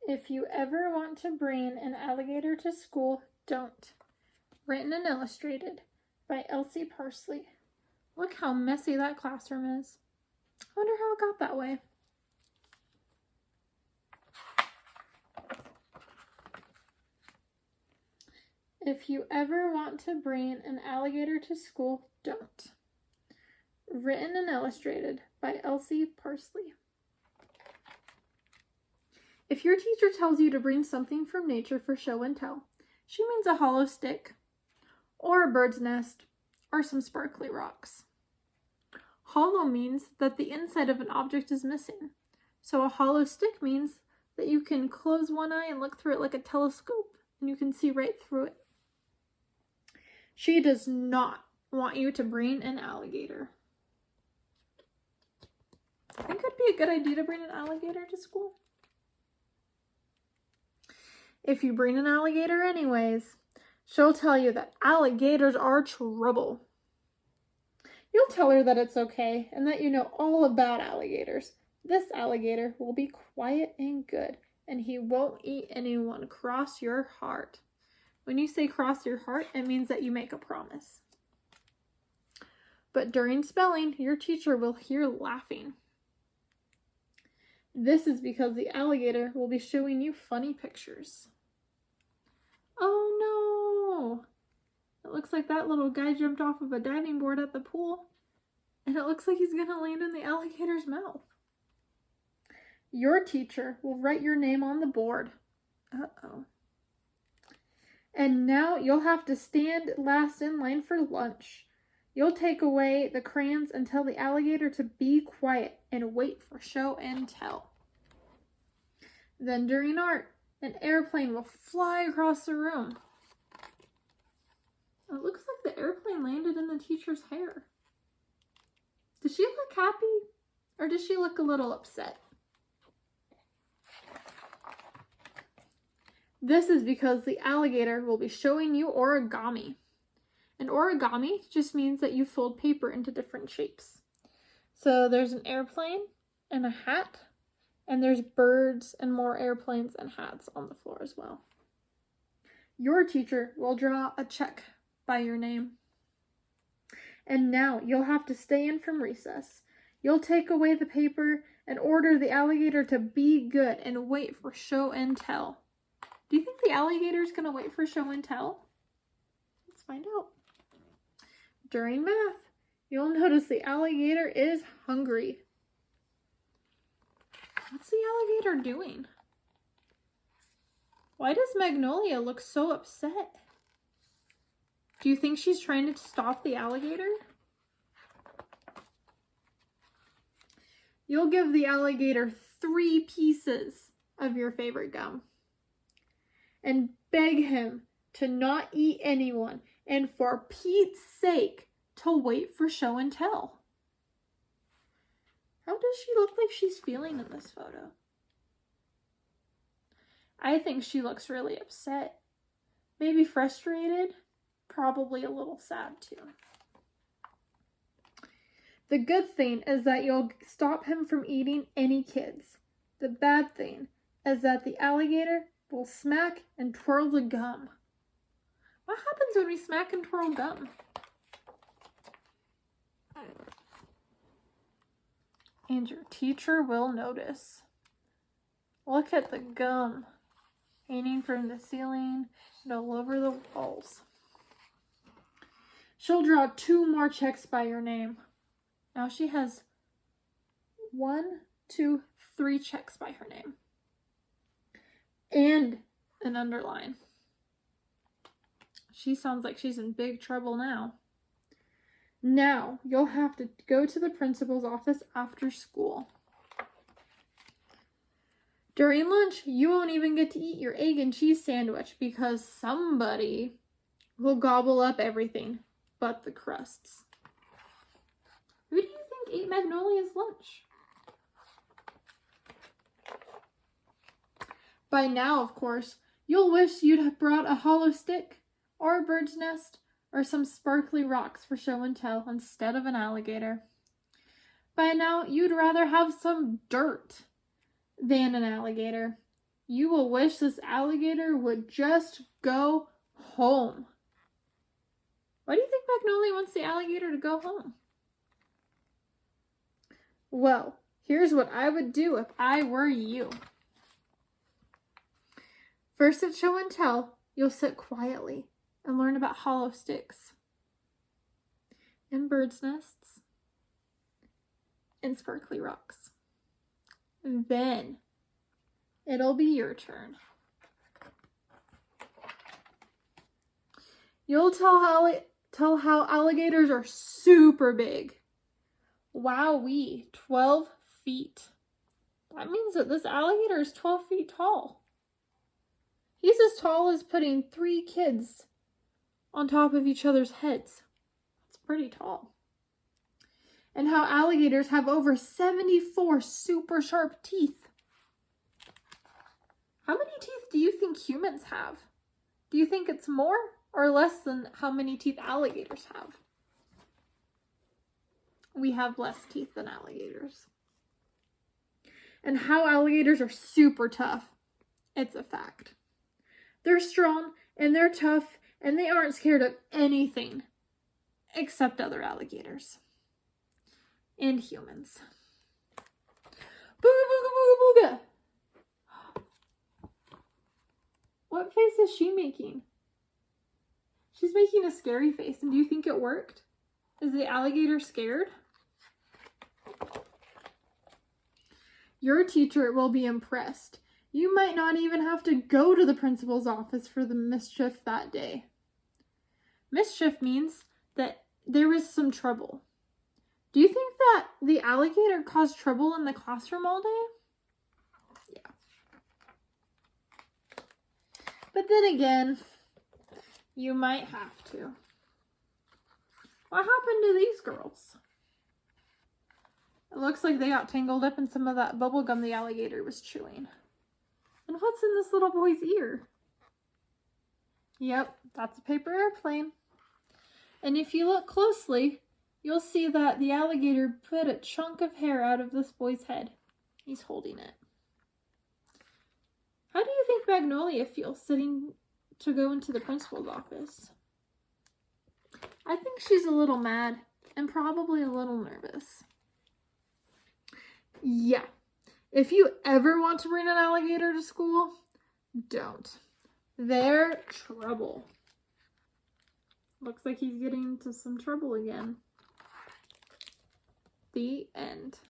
If you ever want to bring an alligator to school, don't. Written and illustrated by Elsie Parsley. Look how messy that classroom is. I wonder how it got that way. If you ever want to bring an alligator to school, don't. Written and illustrated by Elsie Parsley. If your teacher tells you to bring something from nature for show and tell, she means a hollow stick, or a bird's nest, or some sparkly rocks. Hollow means that the inside of an object is missing, so a hollow stick means that you can close one eye and look through it like a telescope, and you can see right through it. She does not want you to bring an alligator. I think it'd be a good idea to bring an alligator to school. If you bring an alligator anyways, she'll tell you that alligators are trouble. You'll tell her that it's okay and that you know all about alligators. This alligator will be quiet and good, and he won't eat anyone. Cross your heart. When you say cross your heart, it means that you make a promise. But during spelling, your teacher will hear laughing. This is because the alligator will be showing you funny pictures. Oh no! It looks like that little guy jumped off of a diving board at the pool, and it looks like he's gonna land in the alligator's mouth. Your teacher will write your name on the board. Uh-oh. And now you'll have to stand last in line for lunch. You'll take away the crayons and tell the alligator to be quiet and wait for show and tell. Then during art, an airplane will fly across the room. It looks like the airplane landed in the teacher's hair. Does she look happy, or does she look a little upset? This is because the alligator will be showing you origami. And origami just means that you fold paper into different shapes. So there's an airplane and a hat, and there's birds and more airplanes and hats on the floor as well. Your teacher will draw a check by your name. And now you'll have to stay in from recess. You'll take away the paper and order the alligator to be good and wait for show and tell. Do you think the alligator's gonna wait for show and tell? Let's find out. During math, you'll notice the alligator is hungry. What's the alligator doing? Why does Magnolia look so upset? Do you think she's trying to stop the alligator? You'll give the alligator 3 pieces of your favorite gum and beg him to not eat anyone, and for Pete's sake, to wait for show and tell. How does she look like she's feeling in this photo? I think she looks really upset. Maybe frustrated, probably a little sad too. The good thing is that you'll stop him from eating any kids. The bad thing is that the alligator will smack and twirl the gum. What happens when we smack and twirl gum? And your teacher will notice. Look at the gum hanging from the ceiling and all over the walls. She'll draw 2 more checks by your name. Now she has 1, 2, 3 checks by her name. And an underline. She sounds like she's in big trouble now. Now, you'll have to go to the principal's office after school. During lunch, you won't even get to eat your egg and cheese sandwich because somebody will gobble up everything but the crusts. Who do you think ate Magnolia's lunch? By now, of course, you'll wish you'd have brought a hollow stick or a bird's nest or some sparkly rocks for show and tell instead of an alligator. By now, you'd rather have some dirt than an alligator. You will wish this alligator would just go home. Why do you think Magnolia wants the alligator to go home? Well, here's what I would do if I were you. First at show and tell, you'll sit quietly and learn about hollow sticks and birds' nests and sparkly rocks. And then it'll be your turn. You'll tell how alligators are super big. Wowee, 12 feet. That means that this alligator is 12 feet tall. He's as tall as putting 3 kids on top of each other's heads. That's pretty tall. And how alligators have over 74 super sharp teeth. How many teeth do you think humans have? Do you think it's more or less than how many teeth alligators have? We have less teeth than alligators. And how alligators are super tough. It's a fact. They're strong and they're tough and they aren't scared of anything except other alligators and humans. Booga booga booga booga! What face is she making? She's making a scary face, and do you think it worked? Is the alligator scared? Your teacher will be impressed. You might not even have to go to the principal's office for the mischief that day. Mischief means that there was some trouble. Do you think that the alligator caused trouble in the classroom all day? Yeah. But then again, you might have to. What happened to these girls? It looks like they got tangled up in some of that bubble gum the alligator was chewing. And what's in this little boy's ear? Yep, that's a paper airplane. And if you look closely, you'll see that the alligator put a chunk of hair out of this boy's head. He's holding it. How do you think Magnolia feels sitting to go into the principal's office? I think she's a little mad and probably a little nervous. Yeah, if you ever want to bring an alligator to school, don't. They're trouble. Looks like he's getting into some trouble again. The end.